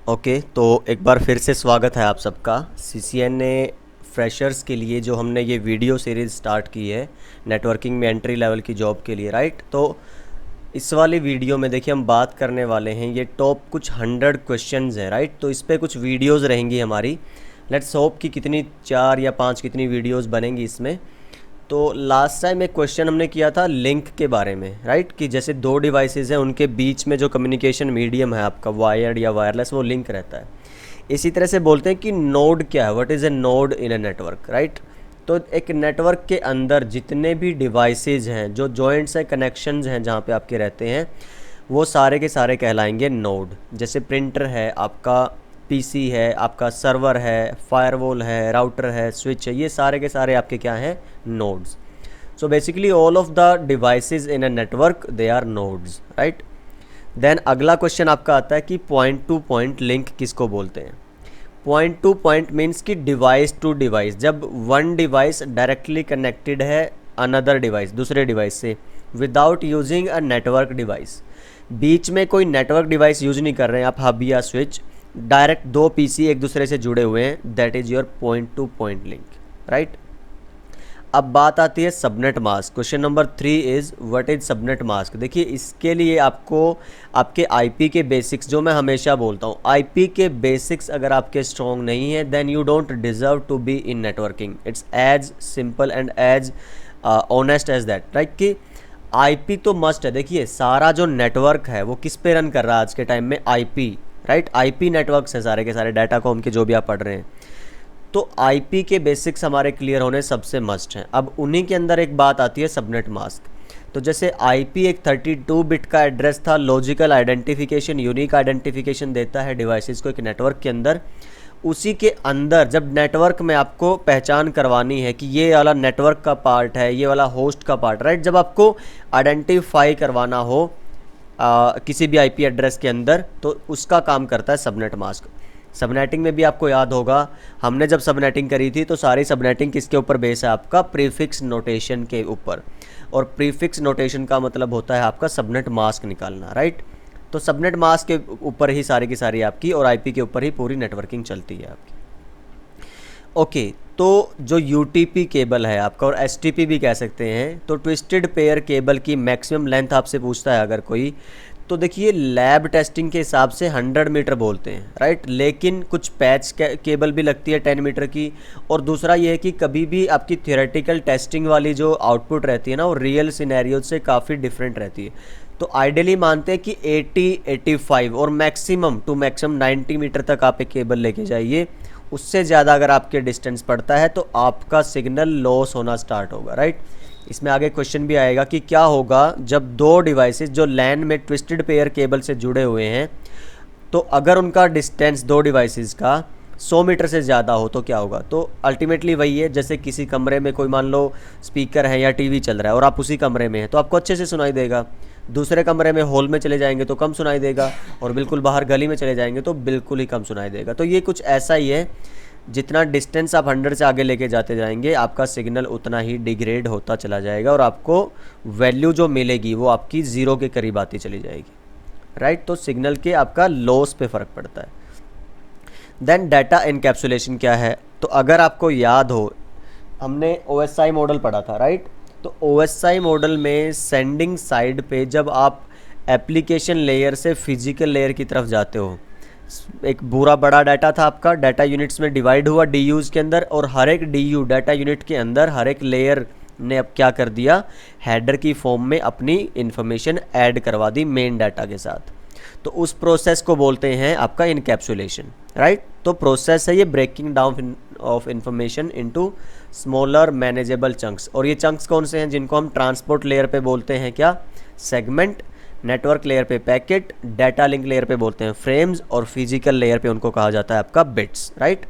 Okay, तो एक बार फिर से स्वागत है आप सबका सीसीएनए फ्रेशर्स के लिए जो हमने ये वीडियो सीरीज़ स्टार्ट की है नेटवर्किंग में एंट्री लेवल की जॉब के लिए, राइट। तो इस वाली वीडियो में देखिए हम बात करने वाले हैं ये टॉप कुछ 100 क्वेश्चंस हैं, राइट। तो इस पे कुछ वीडियोज़ रहेंगी हमारी। लेट्स होप कि कितनी 4 या 5 कितनी वीडियोज़ बनेंगी इसमें। तो लास्ट टाइम एक क्वेश्चन हमने किया था लिंक के बारे में, राइट, कि जैसे दो डिवाइसेस हैं उनके बीच में जो कम्युनिकेशन मीडियम है आपका वायर्ड या वायरलेस वो लिंक रहता है। इसी तरह से बोलते हैं कि नोड क्या है, what is a node in a network, right. तो एक नेटवर्क के अंदर जितने भी डिवाइसेस हैं जो जॉइंट्स हैं कनेक्शंस हैं जहाँ पे आपके रहते हैं वो सारे के सारे कहलाएंगे नोड। जैसे प्रिंटर है आपका, पीसी है आपका, सर्वर है, फायरवॉल है, राउटर है, स्विच है, ये सारे के सारे आपके क्या हैं, nodes. So basically all of the devices in a network they are nodes, right. Then अगला क्वेश्चन आपका आता है कि पॉइंट टू पॉइंट लिंक किसको बोलते हैं। पॉइंट टू पॉइंट मीन्स कि डिवाइस टू डिवाइस, जब वन डिवाइस डायरेक्टली कनेक्टेड है अनदर डिवाइस दूसरे डिवाइस से without using a network device, बीच में कोई नेटवर्क डिवाइस यूज नहीं कर रहे हैं आप, हब या स्विच, डायरेक्ट दो पीसी एक दूसरे से जुड़े हुए हैं, that is your point to point link, right. अब बात आती है subnet mask. Question number 3 is what is subnet mask. देखिए इसके लिए आपको आपके आईपी के बेसिक्स, जो मैं हमेशा बोलता हूँ, आईपी के बेसिक्स अगर आपके स्ट्रॉन्ग नहीं है then you don't deserve to be in networking. It's as simple and as honest as that, right. कि आईपी तो मस्ट है। देखिए सारा जो नेटवर्क है वो किस पे रन कर रहा है आज के टाइम में, आईपी, राइट। आईपी नेटवर्क्स हैं सारे के सारे, डाटा कॉम के जो भी आप पढ़ रहे हैं। तो आईपी के बेसिक्स हमारे क्लियर होने सबसे मस्ट हैं। अब उन्हीं के अंदर एक बात आती है सबनेट मास्क। तो जैसे आईपी एक 32 बिट का एड्रेस था, लॉजिकल आइडेंटिफिकेशन, यूनिक आइडेंटिफिकेशन देता है डिवाइसेस को एक नेटवर्क के अंदर। उसी के अंदर जब नेटवर्क में आपको पहचान करवानी है कि ये वाला नेटवर्क का पार्ट है, ये वाला होस्ट का पार्ट, राइट, जब आपको आइडेंटिफाई करवाना हो किसी भी आईपी एड्रेस के अंदर, तो उसका काम करता है सबनेट मास्क। सबनेटिंग में भी आपको याद होगा हमने जब सबनेटिंग करी थी तो सारी सबनेटिंग किसके ऊपर बेस है आपका, प्रीफिक्स नोटेशन के ऊपर। और प्रीफिक्स नोटेशन का मतलब होता है आपका सबनेट मास्क निकालना, राइट। तो सबनेट मास्क के ऊपर ही सारी की सारी आपकी और आईपी के ऊपर ही पूरी नेटवर्किंग चलती है आपकी। ओके, तो जो यूटीपी केबल है आपका और एसटीपी भी कह सकते हैं, तो ट्विस्टेड पेयर केबल की मैक्सिमम लेंथ आपसे पूछता है अगर कोई, तो देखिए लैब टेस्टिंग के हिसाब से 100 मीटर बोलते हैं, राइट। लेकिन कुछ पैच केबल भी लगती है 10 मीटर की। और दूसरा ये है कि कभी भी आपकी थियोरेटिकल टेस्टिंग वाली जो आउटपुट रहती है ना, वो रियल सिनेरियो से काफ़ी डिफरेंट रहती है। तो आइडियली मानते हैं कि 80, 85 और मैक्सिमम टू मैक्सिमम 90 मीटर तक आप एक केबल लेके जाइए। उससे ज़्यादा अगर आपके डिस्टेंस पड़ता है तो आपका सिग्नल लॉस होना स्टार्ट होगा, राइट। इसमें आगे क्वेश्चन भी आएगा कि क्या होगा जब दो डिवाइसेस जो लैन में ट्विस्टेड पेयर केबल से जुड़े हुए हैं, तो अगर उनका डिस्टेंस दो डिवाइसेस का 100 मीटर से ज़्यादा हो तो क्या होगा। तो अल्टीमेटली वही है, जैसे किसी कमरे में कोई मान लो स्पीकर है या टीवी चल रहा है और आप उसी कमरे में हैं तो आपको अच्छे से सुनाई देगा। दूसरे कमरे में हॉल में चले जाएंगे तो कम सुनाई देगा, और बिल्कुल बाहर गली में चले जाएंगे तो बिल्कुल ही कम सुनाई देगा। तो ये कुछ ऐसा ही है, जितना डिस्टेंस आप 100 से आगे लेके जाते जाएंगे आपका सिग्नल उतना ही डिग्रेड होता चला जाएगा और आपको वैल्यू जो मिलेगी वो आपकी ज़ीरो के करीब आती चली जाएगी, राइट। तो सिग्नल के आपका लॉस पे फ़र्क पड़ता है। देन डाटा इनकैप्सुलेशन क्या है, तो अगर आपको याद हो हमने ओएसआई मॉडल पढ़ा था, राइट। तो ओएसआई मॉडल में सेंडिंग साइड पे जब आप एप्लीकेशन लेयर से फिजिकल लेयर की तरफ जाते हो, एक पूरा बड़ा डाटा था आपका, डाटा यूनिट्स में डिवाइड हुआ डीयूज़ के अंदर, और हर एक डीयू डाटा यूनिट के अंदर हर एक लेयर ने अब क्या कर दिया, हेडर की फॉर्म में अपनी इंफॉर्मेशन ऐड करवा दी मेन डाटा के साथ। तो उस प्रोसेस को बोलते हैं आपका इनकैप्सुलेशन, राइट। तो प्रोसेस है ये breaking down of information into smaller manageable chunks. और ये चंक्स कौन से हैं, जिनको हम ट्रांसपोर्ट लेयर पे बोलते हैं क्या, सेगमेंट, नेटवर्क लेयर पे पैकेट, डाटा लिंक लेयर पे बोलते हैं फ्रेम्स, और फिजिकल लेयर पे उनको कहा जाता है आपका बिट्स, राइट।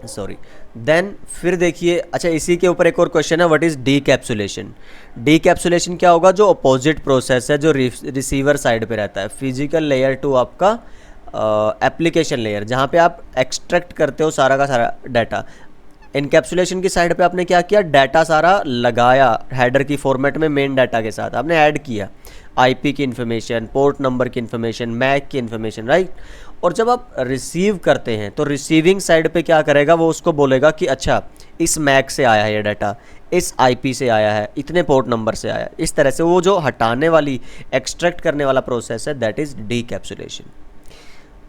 सॉरी। देन फिर देखिए, अच्छा इसी के ऊपर एक और क्वेश्चन है, व्हाट इज़ डीकैप्सुलेशन। डीकैप्सुलेशन क्या होगा, जो अपोजिट प्रोसेस है जो रिसीवर साइड पे रहता है, फिजिकल लेयर टू आपका एप्लीकेशन लेयर, जहाँ पे आप एक्सट्रैक्ट करते हो सारा का सारा डाटा। इनकैप्सुलेशन की साइड पे आपने क्या किया, डाटा सारा लगाया हेडर की फॉर्मेट में, मेन डाटा के साथ आपने ऐड किया आईपी की इन्फॉर्मेशन, पोर्ट नंबर की इन्फॉर्मेशन, मैक की इन्फॉर्मेशन, राइट। और जब आप रिसीव करते हैं तो रिसीविंग साइड पे क्या करेगा, वो उसको बोलेगा कि अच्छा इस मैक से आया है ये डाटा, इस आईपी से आया है, इतने पोर्ट नंबर से आया है। इस तरह से वो जो हटाने वाली, एक्सट्रैक्ट करने वाला प्रोसेस है, that is decapsulation.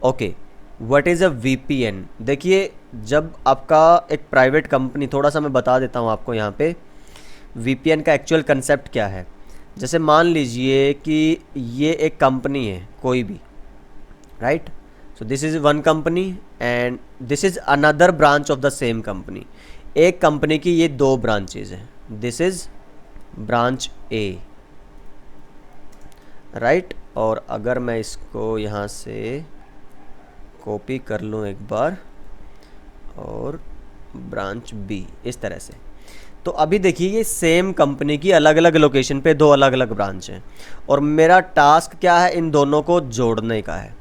Okay, what is a VPN. देखिए जब आपका एक प्राइवेट कंपनी, थोड़ा सा मैं बता देता हूँ आपको यहाँ पे वीपीएन का एक्चुअल कंसेप्ट क्या है। जैसे मान लीजिए कि ये एक कंपनी है कोई भी, right. So this is one company and this is another branch of the same company. एक कंपनी की ये दो ब्रांचेज हैं, this is branch A, right. और अगर मैं इसको यहाँ से कॉपी कर लूँ एक बार, और ब्रांच बी, इस तरह से, तो अभी देखिए ये सेम कंपनी की अलग अलग लोकेशन पे दो अलग अलग ब्रांच हैं, और मेरा टास्क क्या है, इन दोनों को जोड़ने का है।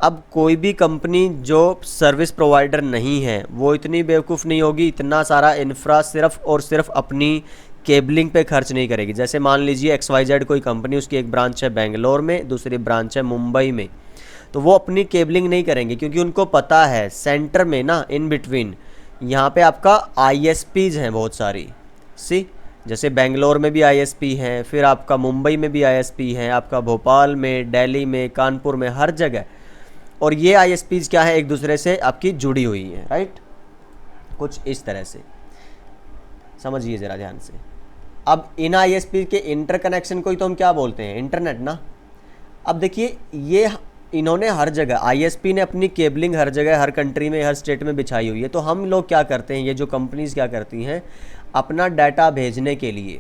अब कोई भी कंपनी जो सर्विस प्रोवाइडर नहीं है वो इतनी बेवकूफ़ नहीं होगी, इतना सारा इंफ्रा सिर्फ और सिर्फ अपनी केबलिंग पे खर्च नहीं करेगी। जैसे मान लीजिए XYZ कोई कंपनी, उसकी एक ब्रांच है बेंगलोर में, दूसरी ब्रांच है मुंबई में, तो वो अपनी केबलिंग नहीं करेंगे क्योंकि उनको पता है सेंटर में ना, इन बिटवीन यहाँ पे आपका ISPs हैं बहुत सारी। सी, जैसे बेंगलोर में भी ISP हैं, फिर आपका मुंबई में भी ISP हैं, आपका भोपाल में, दिल्ली में, कानपुर में, हर जगह। और ये ISPs क्या है, एक दूसरे से आपकी जुड़ी हुई हैं, राइट। कुछ इस तरह से समझिए ज़रा ध्यान से। अब इन ISP के इंटरकनेक्शन को ही तो हम क्या बोलते हैं, इंटरनेट ना। अब देखिए ये इन्होंने हर जगह, ISP ने अपनी केबलिंग हर जगह, हर कंट्री में, हर स्टेट में बिछाई हुई है। तो हम लोग क्या करते हैं, ये जो कंपनीज़ क्या करती हैं, अपना डाटा भेजने के लिए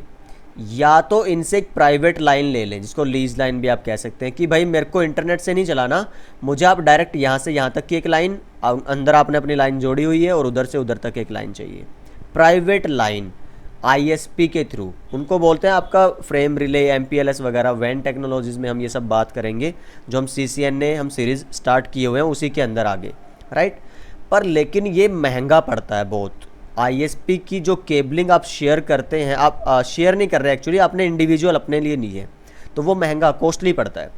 या तो इनसे एक प्राइवेट लाइन ले लें, जिसको लीज लाइन भी आप कह सकते हैं, कि भाई मेरे को इंटरनेट से नहीं चलाना, मुझे आप डायरेक्ट यहाँ से यहाँ तक की एक लाइन, अंदर आपने अपनी लाइन जोड़ी हुई है और उधर से उधर तक एक लाइन चाहिए, प्राइवेट लाइन ISP के थ्रू। उनको बोलते हैं आपका फ्रेम रिले, MPLS वगैरह, वैन टेक्नोलॉजीज़ में हम ये सब बात करेंगे, जो हम CCN ने हम सीरीज़ स्टार्ट किए हुए हैं उसी के अंदर आगे, राइट। पर लेकिन ये महंगा पड़ता है बहुत। ISP की जो केबलिंग आप शेयर करते हैं, आप शेयर नहीं कर रहे एक्चुअली, आपने इंडिविजुअल अपने लिए ली है, तो वो महंगा, कॉस्टली पड़ता है।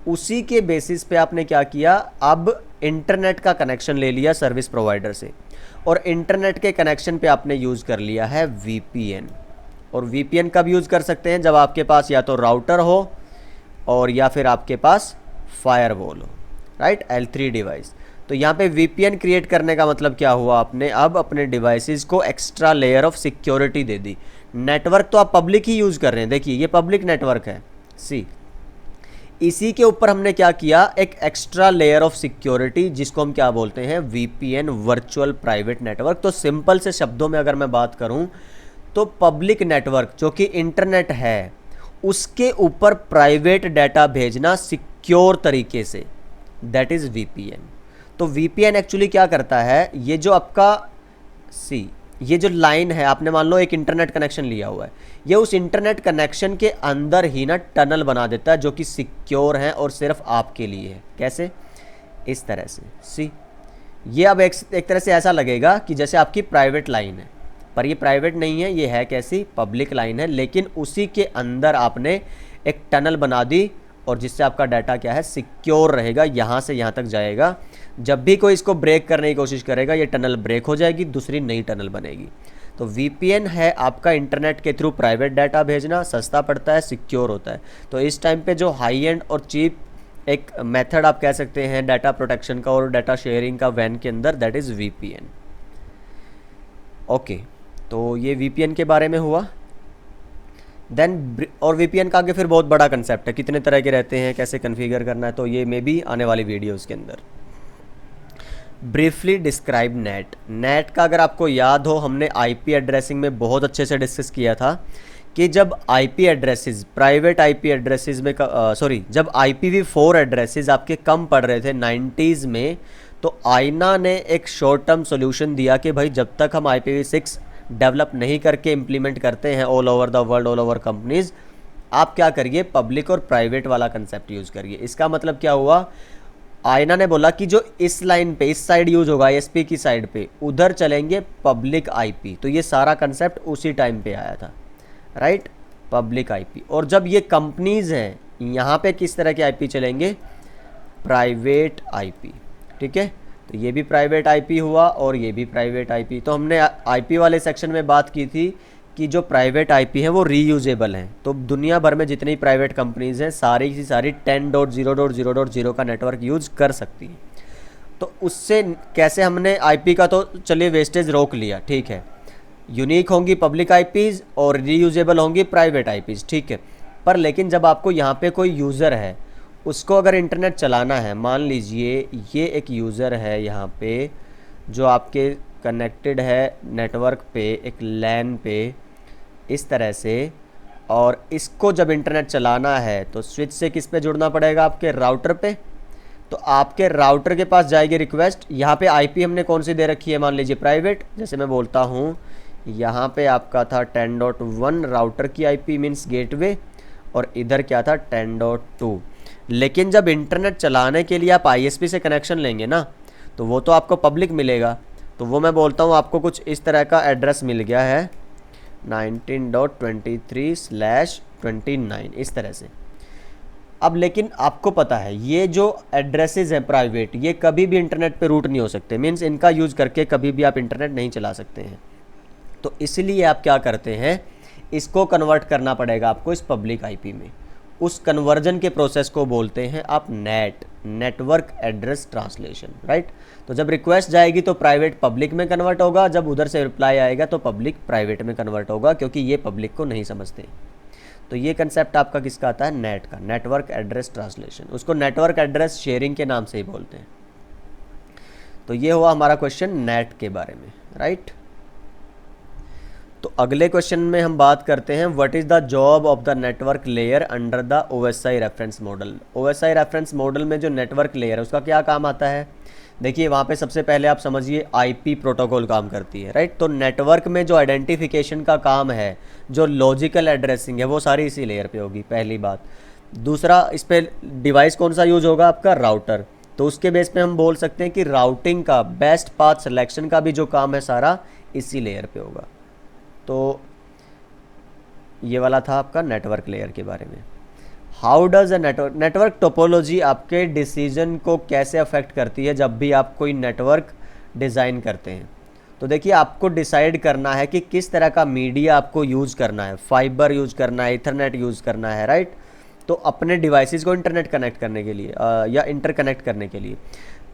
उसी के बेसिस पे आपने क्या किया, अब इंटरनेट का कनेक्शन ले लिया सर्विस प्रोवाइडर से, और इंटरनेट के कनेक्शन पे आपने यूज़ कर लिया है VPN। और VPN कब यूज़ कर सकते हैं, जब आपके पास या तो राउटर हो और या फिर आपके पास फायरवॉल हो, राइट, L3 डिवाइस। तो यहाँ पे VPN क्रिएट करने का मतलब क्या हुआ, आपने अब अपने डिवाइसेस को extra layer of security they the. Network तो आप पब्लिक ही यूज़ कर रहे हैं, देखिए ये पब्लिक नेटवर्क है, सी, इसी के ऊपर हमने क्या किया, एक एक्स्ट्रा लेयर ऑफ सिक्योरिटी, जिसको हम क्या बोलते हैं, VPN, वर्चुअल प्राइवेट नेटवर्क। तो सिंपल से शब्दों में अगर मैं बात करूं तो पब्लिक नेटवर्क जो कि इंटरनेट है, उसके ऊपर प्राइवेट डाटा भेजना सिक्योर तरीके से, दैट इज़ VPN। तो VPN एक्चुअली क्या करता है, ये जो आपका सी, ये जो लाइन है, आपने मान लो एक इंटरनेट कनेक्शन लिया हुआ है, ये उस इंटरनेट कनेक्शन के अंदर ही ना टनल बना देता है जो कि सिक्योर है और सिर्फ आपके लिए है। कैसे, इस तरह से, सी, ये अब एक तरह से ऐसा लगेगा कि जैसे आपकी प्राइवेट लाइन है, पर ये प्राइवेट नहीं है, ये है कैसी, पब्लिक लाइन है, लेकिन उसी के अंदर आपने एक टनल बना दी, और जिससे आपका डाटा क्या है, सिक्योर रहेगा, यहाँ से यहाँ तक जाएगा। जब भी कोई इसको ब्रेक करने की कोशिश करेगा, ये टनल ब्रेक हो जाएगी, दूसरी नई टनल बनेगी। तो VPN है आपका इंटरनेट के थ्रू प्राइवेट डाटा भेजना, सस्ता पड़ता है, सिक्योर होता है। तो इस टाइम पे जो हाई एंड और चीप एक मेथड आप कह सकते हैं डाटा प्रोटेक्शन का और डाटा शेयरिंग का वैन के अंदर, दैट इज़ VPN। ओके, तो ये VPN के बारे में हुआ। देन और VPN का आगे फिर बहुत बड़ा कंसेप्ट है, कितने तरह के रहते हैं, कैसे कन्फिगर करना है, तो ये मे भी आने वाली वीडियोज़ के अंदर। ब्रीफली डिस्क्राइब नेट का अगर आपको याद हो, हमने IP एड्रेसिंग में बहुत अच्छे से डिस्कस किया था कि जब IP addresses, private IP addresses में जब IPv4 एड्रेसेस आपके कम पड़ रहे थे 90s में, तो आईना ने एक शॉर्ट टर्म सोल्यूशन दिया कि भाई जब तक हम IPv6 डेवलप नहीं करके इम्प्लीमेंट करते हैं all over the world, all over companies, आप क्या करिए, पब्लिक और प्राइवेट वाला कंसेप्ट यूज़ करिए। इसका मतलब क्या हुआ, आयना ने बोला कि जो इस लाइन पे इस साइड यूज होगा आईएसपी की साइड पे, उधर चलेंगे पब्लिक आईपी। तो ये सारा कंसेप्ट उसी टाइम पे आया था, राइट, पब्लिक आईपी। और जब ये कंपनीज हैं, यहाँ पे किस तरह के आईपी चलेंगे, प्राइवेट आईपी, ठीक है। तो ये भी प्राइवेट आईपी हुआ और ये भी प्राइवेट आईपी। तो हमने आईपी वाले सेक्शन में बात की थी कि जो प्राइवेट आईपी हैं वो रीयूजेबल हैं। तो दुनिया भर में जितनी प्राइवेट कंपनीज़ हैं सारी की सारी 10.0.0.0 का नेटवर्क यूज कर सकती हैं। तो उससे कैसे हमने आईपी का तो चलिए वेस्टेज रोक लिया, ठीक है। यूनिक होंगी पब्लिक आईपीज़ और रीयूजेबल होंगी प्राइवेट आईपीज़, ठीक है। पर लेकिन जब आपको यहाँ पे कोई यूज़र है, उसको अगर इंटरनेट चलाना है, मान लीजिए ये एक यूज़र है यहाँ पे जो आपके कनेक्टेड है नेटवर्क पे एक लैन पे इस तरह से, और इसको जब इंटरनेट चलाना है तो स्विच से किस पे जुड़ना पड़ेगा, आपके राउटर पे। तो आपके राउटर के पास जाएगी रिक्वेस्ट। यहाँ पे आईपी हमने कौन सी दे रखी है, मान लीजिए प्राइवेट। जैसे मैं बोलता हूँ यहाँ पे आपका था 10.1 राउटर की आईपी मीन्स गेटवे, और इधर क्या था 10.2। लेकिन जब इंटरनेट चलाने के लिए आप आईएसपी से कनेक्शन लेंगे ना, तो वो तो आपको पब्लिक मिलेगा। तो वो मैं बोलता हूँ आपको कुछ इस तरह का एड्रेस मिल गया है 19.23/29 इस तरह से। अब लेकिन आपको पता है ये जो एड्रेसेस हैं प्राइवेट, ये कभी भी इंटरनेट पे रूट नहीं हो सकते, मीन्स इनका यूज़ करके कभी भी आप इंटरनेट नहीं चला सकते हैं। तो इसलिए आप क्या करते हैं, इसको कन्वर्ट करना पड़ेगा आपको इस पब्लिक आईपी में। उस कन्वर्जन के प्रोसेस को बोलते हैं आप नेटवर्क एड्रेस ट्रांसलेशन, राइट। तो जब रिक्वेस्ट जाएगी तो प्राइवेट पब्लिक में कन्वर्ट होगा, जब उधर से रिप्लाई आएगा तो पब्लिक प्राइवेट में कन्वर्ट होगा, क्योंकि ये पब्लिक को नहीं समझते। तो ये कंसेप्ट आपका किसका आता है, नेट का, नेटवर्क एड्रेस ट्रांसलेशन। उसको नेटवर्क एड्रेस शेयरिंग के नाम से ही बोलते हैं। तो ये हुआ हमारा क्वेश्चन नेट के बारे में, राइट। तो अगले क्वेश्चन में हम बात करते हैं what is the job of the network layer under the OSI reference model. OSI reference model में जो नेटवर्क लेयर है उसका क्या काम आता है। देखिए वहाँ पे सबसे पहले आप समझिए आईपी प्रोटोकॉल काम करती है, राइट। तो नेटवर्क में जो आइडेंटिफिकेशन का काम है, जो लॉजिकल एड्रेसिंग है, वो सारी इसी लेयर पे होगी, पहली बात। दूसरा, इस पर डिवाइस कौन सा यूज होगा, आपका राउटर। तो उसके बेस पे हम बोल सकते हैं कि राउटिंग का, बेस्ट पाथ सिलेक्शन का भी जो काम है सारा इसी लेयर पे होगा। तो ये वाला था आपका नेटवर्क लेयर के बारे में। How does a network topology आपके डिसीजन को कैसे अफेक्ट करती है जब भी आप कोई नेटवर्क डिज़ाइन करते हैं। तो देखिए आपको डिसाइड करना है कि किस तरह का मीडिया आपको यूज़ करना है, फाइबर यूज़ करना है, इथरनेट यूज़ करना है, राइट। तो अपने डिवाइसेस को इंटरनेट कनेक्ट करने के लिए या इंटरकनेक्ट करने के लिए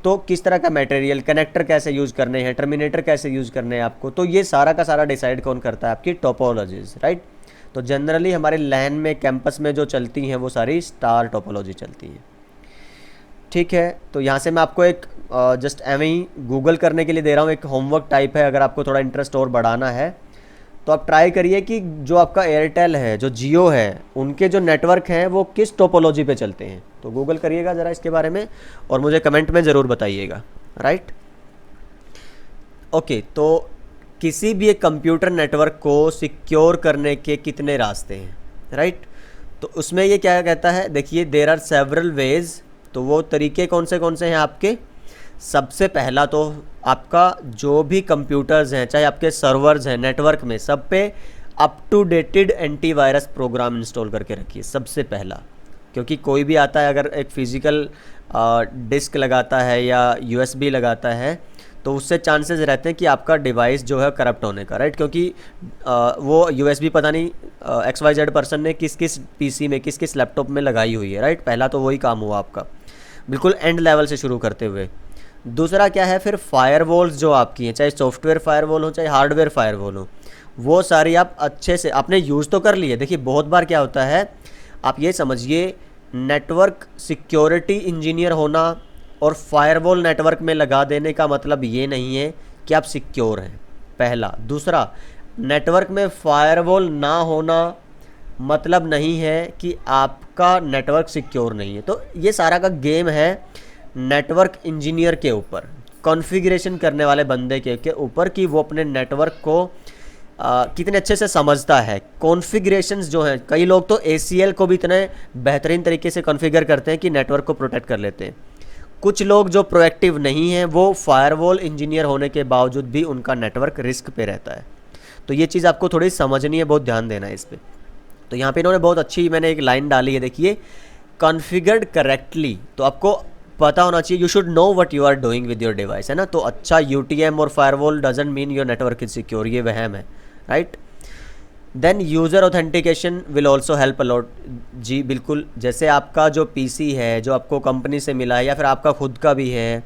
तो किस तरह का मटेरियल, कनेक्टर कैसे यूज़ करने हैं, टर्मिनेटर कैसे यूज़ करने हैं आपको, तो ये सारा का सारा डिसाइड कौन करता है, आपकी टोपोलॉजीज, राइट। तो जनरली हमारे लैन में, कैंपस में जो चलती हैं वो सारी स्टार टोपोलॉजी चलती हैं, ठीक है। तो यहाँ से मैं आपको एक जस्ट एवं ही गूगल करने के लिए दे रहा हूँ, एक होमवर्क टाइप है। अगर आपको थोड़ा इंटरेस्ट और बढ़ाना है तो आप ट्राई करिए कि जो आपका एयरटेल है, जो जियो है, उनके जो नेटवर्क हैं वो किस टोपोलॉजी पे चलते हैं। तो गूगल करिएगा ज़रा इसके बारे में और मुझे कमेंट में ज़रूर बताइएगा, राइट। ओके, तो किसी भी एक कंप्यूटर नेटवर्क को सिक्योर करने के कितने रास्ते हैं, राइट। तो उसमें ये क्या कहता है, देखिए देयर आर सेवरल वेज। तो वो तरीके कौन से हैं आपके। सबसे पहला तो आपका जो भी कंप्यूटर्स हैं, चाहे आपके सर्वर्स हैं नेटवर्क में, सब पे up to dated antivirus program install करके रखिए सबसे पहला। क्योंकि कोई भी आता है, अगर एक फ़िज़िकल डिस्क लगाता है या यूएसबी लगाता है, तो उससे चांसेस रहते हैं कि आपका डिवाइस जो है करप्ट होने का, राइट। क्योंकि वो यूएसबी पता नहीं XYZ पर्सन ने किस किस पीसी में, किस किस लैपटॉप में लगाई हुई है, राइट। पहला तो वही काम हुआ आपका, बिल्कुल एंड लेवल से शुरू करते हुए। दूसरा क्या है, फिर फायरवॉल्स जो आपकी हैं, चाहे सॉफ्टवेयर फायरवॉल हो चाहे हार्डवेयर फायरवॉल हो, वो सारी आप अच्छे से आपने यूज़ तो कर ली है। देखिए बहुत बार क्या होता है, आप ये समझिए नेटवर्क सिक्योरिटी इंजीनियर होना और फायरवॉल नेटवर्क में लगा देने का मतलब ये नहीं है कि आप सिक्योर हैं, पहला। दूसरा, नेटवर्क में फायरवॉल ना होना मतलब नहीं है कि आपका नेटवर्क सिक्योर नहीं है। तो ये सारा का गेम है नेटवर्क इंजीनियर के ऊपर, कॉन्फ़िगरेशन करने वाले बंदे के ऊपर, कि वो अपने नेटवर्क को कितने अच्छे से समझता है। कॉन्फ़िगरेशंस जो हैं, कई लोग तो ACL को भी इतने बेहतरीन तरीके से कॉन्फ़िगर करते हैं कि नेटवर्क को प्रोटेक्ट कर लेते हैं। कुछ लोग जो प्रोएक्टिव नहीं हैं वो फायरवॉल इंजीनियर होने के बावजूद भी उनका नेटवर्क रिस्क पे रहता है। तो ये चीज़ आपको थोड़ी समझनी है, बहुत ध्यान देना है इस पर। तो यहाँ पे इन्होंने बहुत अच्छी मैंने एक लाइन डाली है, देखिए, कॉन्फ़िगर्ड करेक्टली। तो आपको पता होना चाहिए, you should know what you are doing with your device, है ना। तो अच्छा यूटीएम और firewall doesn't mean your network is secure, ये वहम है, right. Then user authentication will also help a lot. जी बिल्कुल, जैसे आपका जो पीसी है जो आपको कंपनी से मिला है या फिर आपका खुद का भी है,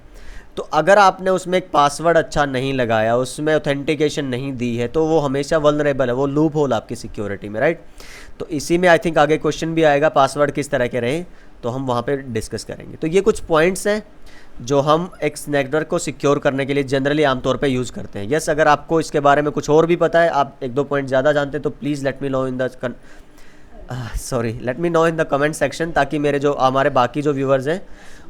तो अगर आपने उसमें एक पासवर्ड अच्छा नहीं लगाया, उसमें ऑथेंटिकेशन नहीं दी है, तो वो हमेशा वल्नरेबल है, वो लूप होल आपकी सिक्योरिटी में, राइट। तो इसी में आई थिंक आगे क्वेश्चन भी आएगा, पासवर्ड किस तरह के रहे, तो हम वहाँ पे डिस्कस करेंगे। तो ये कुछ पॉइंट्स हैं जो हम एक नेटवर्क को सिक्योर करने के लिए जनरली आमतौर पे यूज़ करते हैं। यस, अगर आपको इसके बारे में कुछ और भी पता है, आप एक दो पॉइंट ज़्यादा जानते हैं, तो please let me know in the comment section, ताकि मेरे जो हमारे बाकी जो व्यूअर्स हैं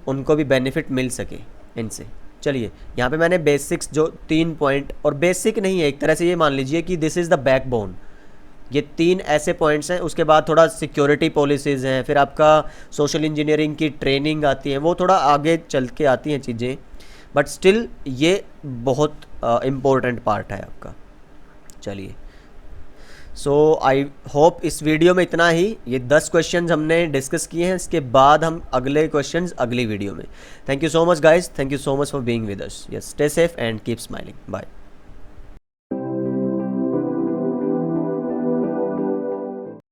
उनको भी बेनिफिट मिल सके इनसे। चलिए, यहाँ पे मैंने बेसिक्स जो 3 पॉइंट, और बेसिक नहीं है, एक तरह से ये मान लीजिए कि दिस इज़ द बैकबोन। ये 3 ऐसे पॉइंट्स हैं, उसके बाद थोड़ा सिक्योरिटी पॉलिसीज़ हैं, फिर आपका सोशल इंजीनियरिंग की ट्रेनिंग आती है, वो थोड़ा आगे चल के आती हैं चीज़ें, बट स्टिल ये बहुत इम्पोर्टेंट पार्ट है आपका। चलिए, सो आई होप इस वीडियो में इतना ही। ये 10 क्वेश्चंस हमने डिस्कस किए हैं, इसके बाद हम अगले क्वेश्चंस अगली वीडियो में। Thank you so much guys, thank you so much for being with us. Yes, stay safe and keep smiling. Bye.